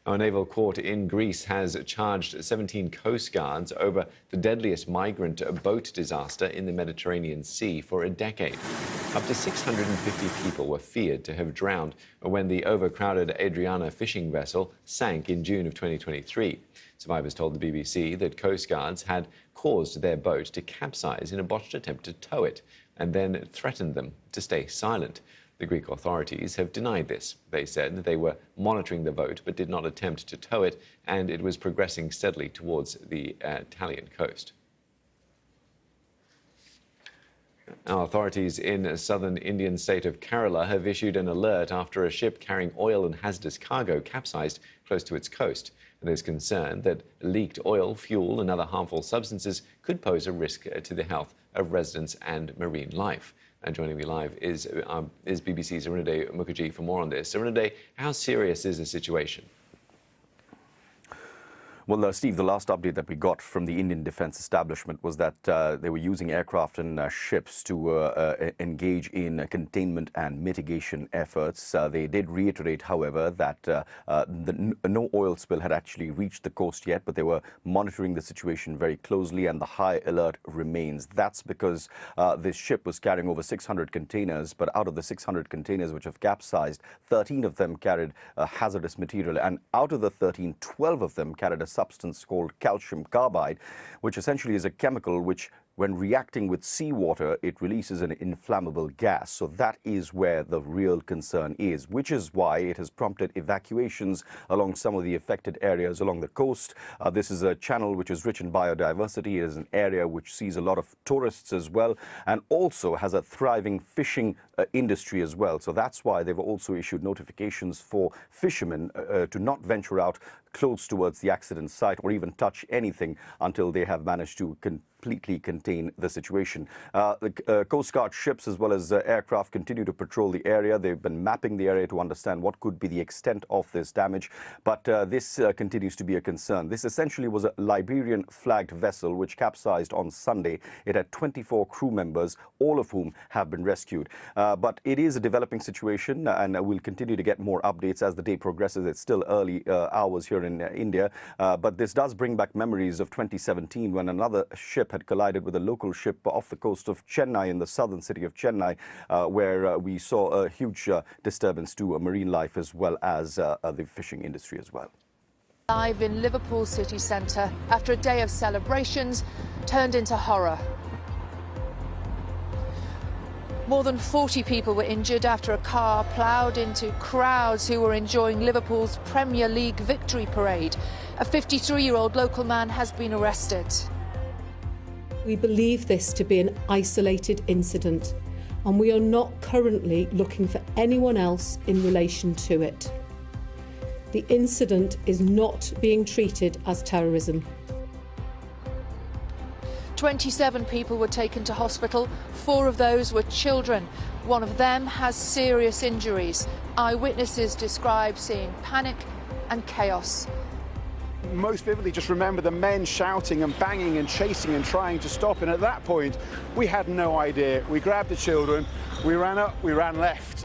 A naval court in Greece has charged 17 coastguards over the deadliest migrant boat disaster in the Mediterranean Sea for a decade. Up to 650 people were feared to have drowned when the overcrowded Adriana fishing vessel sank in June of 2023. Survivors told the BBC that coastguards had caused their boat to capsize in a botched attempt to tow it and then threatened them to stay silent. The Greek authorities have denied this. They said they were monitoring the boat but did not attempt to tow it, and it was progressing steadily towards the Italian coast. Now, authorities in southern Indian state of Kerala have issued an alert after a ship carrying oil and hazardous cargo capsized close to its coast. There's concern that leaked oil, fuel and other harmful substances could pose a risk to the health of residents and marine life. And joining me live is BBC's Arunade Mukherjee for more on this. Arunade, how serious is the situation? Well, Steve, the last update that we got from the Indian Defence Establishment was that they were using aircraft and ships to engage in containment and mitigation efforts. They did reiterate, however, that no oil spill had actually reached the coast yet, but they were monitoring the situation very closely and the high alert remains. That's because this ship was carrying over 600 containers, but out of the 600 containers which have capsized, 13 of them carried hazardous material, and out of the 13, 12 of them carried a substance called calcium carbide, which essentially is a chemical which, when reacting with seawater, it releases an inflammable gas. So that is where the real concern is, which is why it has prompted evacuations along some of the affected areas along the coast. This is a channel which is rich in biodiversity. It is an area which sees a lot of tourists as well, and also has a thriving fishing industry as well. So that's why they've also issued notifications for fishermen to not venture out close towards the accident site or even touch anything until they have managed to completely contain the situation. The Coast Guard ships as well as aircraft continue to patrol the area. They've been mapping the area to understand what could be the extent of this damage, but this continues to be a concern. This essentially was a Liberian flagged vessel which capsized on Sunday. It had 24 crew members, all of whom have been rescued. But it is a developing situation, and we'll continue to get more updates as the day progresses. It's still early hours here in India, but this does bring back memories of 2017 when another ship had collided with a local ship off the coast of Chennai in the southern city of Chennai, where we saw a huge disturbance to marine life as well as the fishing industry as well. Live in Liverpool city centre after a day of celebrations turned into horror. More than 40 people were injured after a car ploughed into crowds who were enjoying Liverpool's Premier League victory parade. A 53-year-old local man has been arrested. We believe this to be an isolated incident, and we are not currently looking for anyone else in relation to it. The incident is not being treated as terrorism. 27 people were taken to hospital. 4 of those were children. One of them has serious injuries. Eyewitnesses describe seeing panic and chaos. Most vividly just remember the men shouting and banging and chasing and trying to stop, and at that point we had no idea. We grabbed the children, we ran up, we ran left.